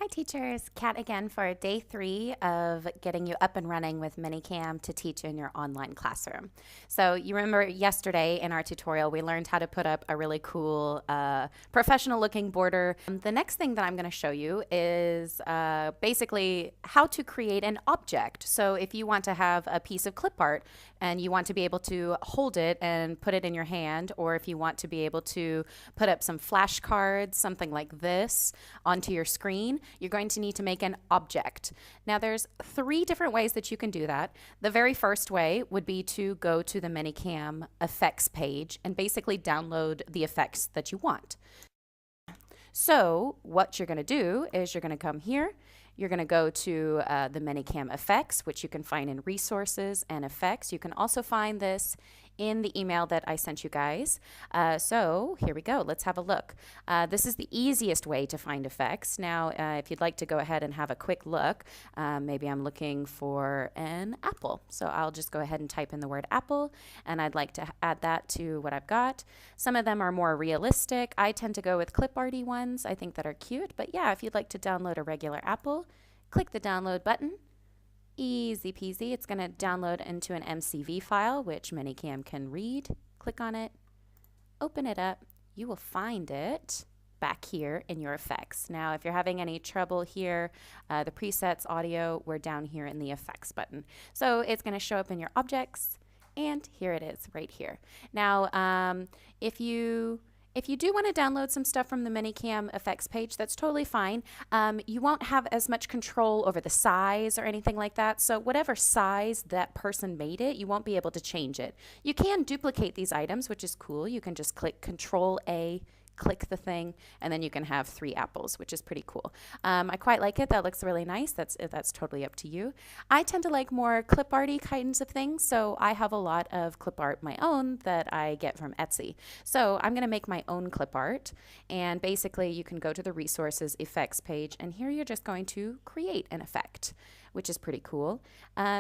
Hi teachers, Kat again for day 3 of getting you up and running with Manycam to teach in your online classroom. So you remember yesterday in our tutorial we learned how to put up a really cool professional looking border. The next thing that I'm going to show you is basically how to create an object. So if you want to have a piece of clip art and you want to be able to hold it and put it in your hand, or if you want to be able to put up some flashcards, something like this, onto your screen, you're going to need to make an object. Now there's 3 different ways that you can do that. The very first way would be to go to the Manycam Effects page and basically download the effects that you want. So what you're going to do is you're going to come here. You're going to go to the Manycam Effects, which you can find in Resources and Effects. You can also find this in the email that I sent you guys. So here we go. Let's have a look. This is the easiest way to find effects. Now, if you'd like to go ahead and have a quick look, maybe I'm looking for an apple. So I'll just go ahead and type in the word apple, and I'd like to add that to what I've got. Some of them are more realistic. I tend to go with clip arty ones. I think that are cute. But yeah, if you'd like to download a regular apple, click the download button. Easy peasy. It's going to download into an MCV file, which Manycam can read. Click on it, open it up. You will find it back here in your effects. Now, if you're having any trouble here, the presets audio, we're down here in the effects button. So it's going to show up in your objects, and here it is right here. Now, if you do want to download some stuff from the Manycam Effects page, that's totally fine. You won't have as much control over the size or anything like that. So whatever size that person made it, you won't be able to change it. You can duplicate these items, which is cool. You can just click Control-A, click the thing, and then you can have 3 apples, which is pretty cool. I quite like it. That looks really nice. That's totally up to you. I tend to like more clip arty kinds of things, so I have a lot of clip art my own that I get from Etsy. So I'm going to make my own clip art, and basically you can go to the Resources Effects page, and here you're just going to create an effect, which is pretty cool.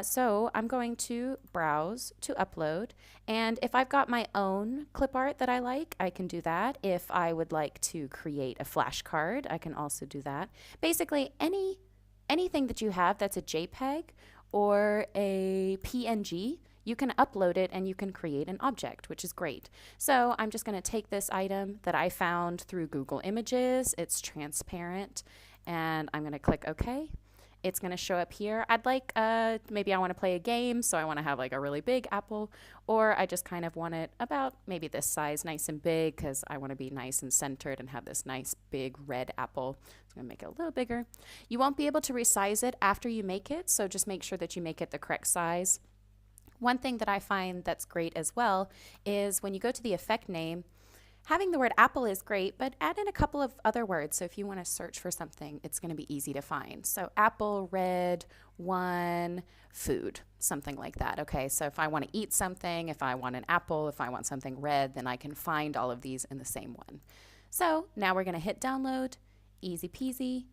So I'm going to browse to upload, and if I've got my own clip art that I like, I can do that. If I would like to create a flashcard, I can also do that. Basically, anything that you have that's a JPEG or a PNG, you can upload it and you can create an object, which is great. So I'm just going to take this item that I found through Google Images. It's transparent, and I'm going to click OK. It's going to show up here. I'd like, maybe I want to play a game, so I want to have like a really big apple, or I just kind of want it about maybe this size, nice and big, because I want to be nice and centered and have this nice big red apple. I'm going to make it a little bigger. You won't be able to resize it after you make it, so just make sure that you make it the correct size. One thing that I find that's great as well is when you go to the effect name, having the word apple is great, but add in a couple of other words. So if you want to search for something, it's going to be easy to find. So apple, red, one, food, something like that. Okay, so if I want to eat something, if I want an apple, if I want something red, then I can find all of these in the same one. So now we're going to hit download, easy peasy.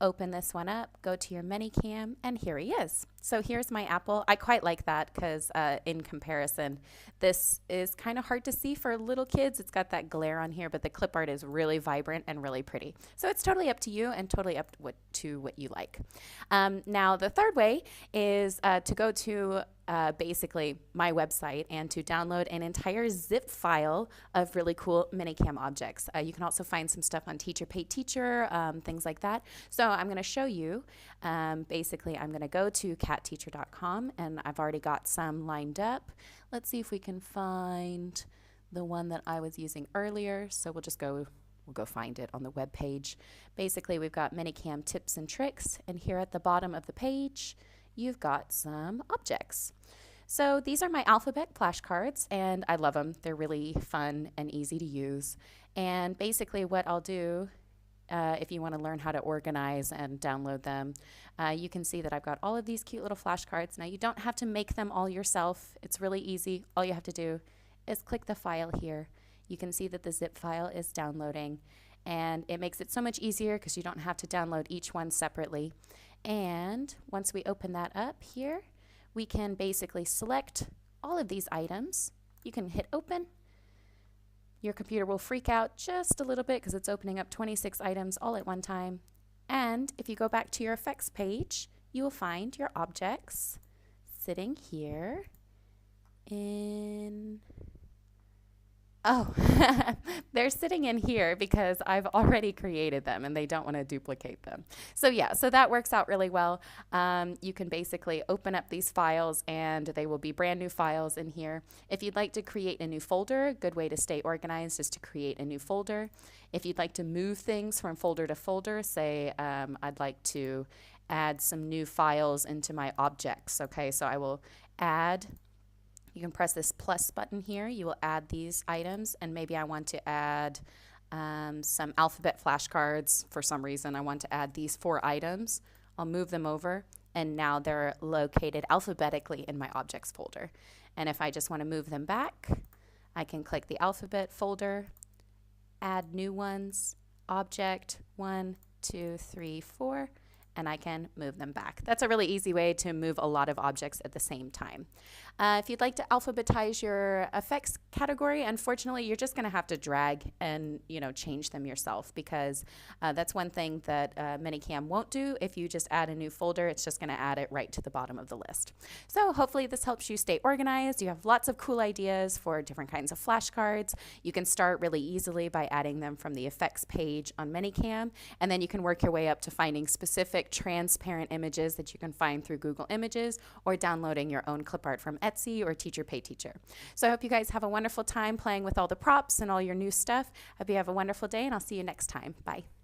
Open this one up, go to your Manycam, and here he is. So here's my apple. I quite like that because in comparison, this is kind of hard to see for little kids. It's got that glare on here, but the clip art is really vibrant and really pretty. So it's totally up to you and totally up to what you like. Now the third way is to go to basically my website and to download an entire zip file of really cool Manycam objects. You can also find some stuff on Teacher Pay Teacher, things like that. So I'm going to show you. Basically, I'm going to go to catteacher.com, and I've already got some lined up. Let's see if we can find the one that I was using earlier. So we'll go find it on the web page. Basically, we've got Manycam tips and tricks, and here at the bottom of the page, you've got some objects. So these are my alphabet flashcards, and I love them. They're really fun and easy to use. And basically what I'll do, if you want to learn how to organize and download them, you can see that I've got all of these cute little flashcards. Now you don't have to make them all yourself. It's really easy. All you have to do is click the file here. You can see that the zip file is downloading, and it makes it so much easier because you don't have to download each one separately. And once we open that up here, we can basically select all of these items. You can hit open. Your computer will freak out just a little bit because it's opening up 26 items all at one time. And if you go back to your effects page, you will find your objects sitting here in, oh, they're sitting in here because I've already created them and they don't want to duplicate them. So yeah, so that works out really well. You can basically open up these files and they will be brand new files in here. If you'd like to create a new folder, a good way to stay organized is to create a new folder. If you'd like to move things from folder to folder, say I'd like to add some new files into my objects. Okay, so I will add, you can press this plus button here, you will add these items, and maybe I want to add some alphabet flashcards for some reason. I want to add these 4 items. I'll move them over, and now they're located alphabetically in my objects folder. And if I just want to move them back, I can click the alphabet folder, add new ones, object 1, 2, 3, 4, and I can move them back. That's a really easy way to move a lot of objects at the same time. If you'd like to alphabetize your effects category, unfortunately, you're just going to have to drag and change them yourself, because that's one thing that Manycam won't do. If you just add a new folder, it's just going to add it right to the bottom of the list. So hopefully this helps you stay organized. You have lots of cool ideas for different kinds of flashcards. You can start really easily by adding them from the effects page on Manycam, and then you can work your way up to finding specific transparent images that you can find through Google Images, or downloading your own clip art from Etsy or Teacher Pay Teacher. So I hope you guys have a wonderful time playing with all the props and all your new stuff. I hope you have a wonderful day, and I'll see you next time. Bye.